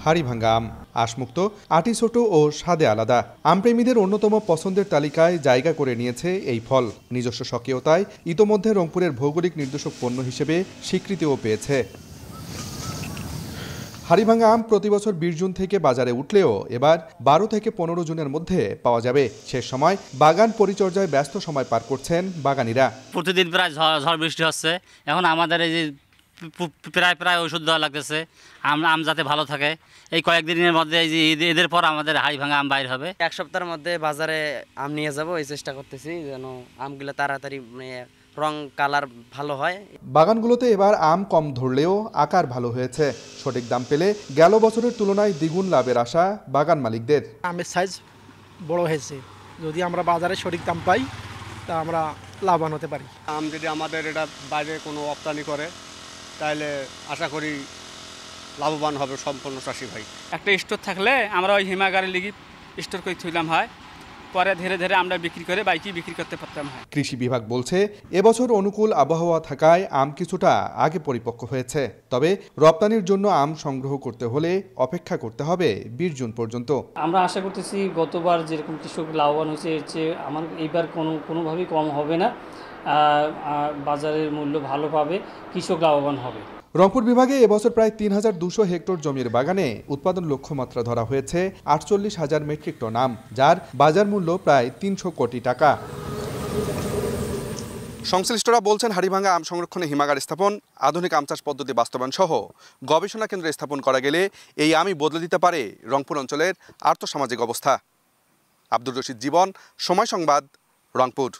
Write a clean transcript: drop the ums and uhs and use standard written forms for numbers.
হাড়িভাঙ্গা আম আঁশমুক্ত, আটি ছোট ও স্বাদে আলাদা। আমপ্রেমীদের অন্যতম পছন্দের তালিকায় জায়গা করে নিয়েছে এই ফল। নিজস্ব স্বকীয়তায় ইতোমধ্যে রংপুরের ভৌগোলিক নির্দেশক পণ্য হিসেবে স্বীকৃতিও পেয়েছে। হাড়িভাঙ্গা আম প্রতি বছর ২০ জুন থেকে বাজারে উঠলেও এবার ১২ থেকে ১৫ জুনের মধ্যে পাওয়া যাবে। শেষ সময় বাগান পরিচর্যায় ব্যস্ত সময় পার করছেন বাগানীরা। প্রতিদিন প্রায় ঝড় বৃষ্টি হচ্ছে। এখন আমাদের এই যে প্রায় ওষুধ দেওয়া লাগতেছে আম যাতে ভালো থাকে। এই কয়েকদিনের মধ্যে এই যে ঈদের পর আমাদের হাড়িভাঙ্গা আম বাইর হবে। এক সপ্তাহের মধ্যে বাজারে আম নিয়ে যাব, এই চেষ্টা করতেছি যেন আমগুলো তাড়াতাড়ি রং কালার ভালো হয়। বাগানগুলোতে এবার আম কম ধরলেও আকার ভালো হয়েছে। সঠিক দাম পেলে গেল বছরের তুলনায় দ্বিগুণ লাভের আশা বাগান মালিকদের। আমের সাইজ বড় হয়েছে, যদি আমরা বাজারে সঠিক দাম পাই তা আমরা লাভবান হতে পারি। আম যদি আমাদের এটা বাইরে কোনো রপ্তানি করে তাহলে আশা করি লাভবান হবে সম্পূর্ণ চাষি ভাই। একটা স্টোর থাকলে আমরা ওই হিমাগারের লিগে স্টোর করে থইলাম হয়, পরে ধীরে ধীরে আমরা বিক্রি করে বাইকে বিক্রি করতে পারতাম হয়। কৃষি বিভাগ বলছে এবছর অনুকূল আবহাওয়া থাকায় আম কিছুটা আগে পরিপক্ক হয়েছে। তবে রপ্তানির জন্য আম সংগ্রহ করতে হলে অপেক্ষা করতে হবে ২০ জুন পর্যন্ত। আমরা আশা করতেছি গতবার যেরকম কৃষক লাভবান হয়েছে এর চেয়ে আমার এইবার কোনোভাবেই কম হবে না। বাজারের মূল্য ভালো পাবে, কৃষক লাভবান হবে। রংপুর বিভাগে এবছর প্রায় ৩,২০০ হেক্টর জমির বাগানে উৎপাদন লক্ষ্যমাত্রা ধরা হয়েছে ৪৮,০০০ মেট্রিক টন আম, যার বাজার মূল্য প্রায় ৩০০ কোটি টাকা। সংশ্লিষ্টরা বলছেন হাড়িভাঙ্গা আম সংরক্ষণে হিমাগার স্থাপন, আধুনিক আম চাষ পদ্ধতি বাস্তবায়ন সহ গবেষণা কেন্দ্র স্থাপন করা গেলে এই আমই বদলে দিতে পারে রংপুর অঞ্চলের আর্থসামাজিক অবস্থা। আব্দুর রশিদ জীবন, সময় সংবাদ, রংপুর।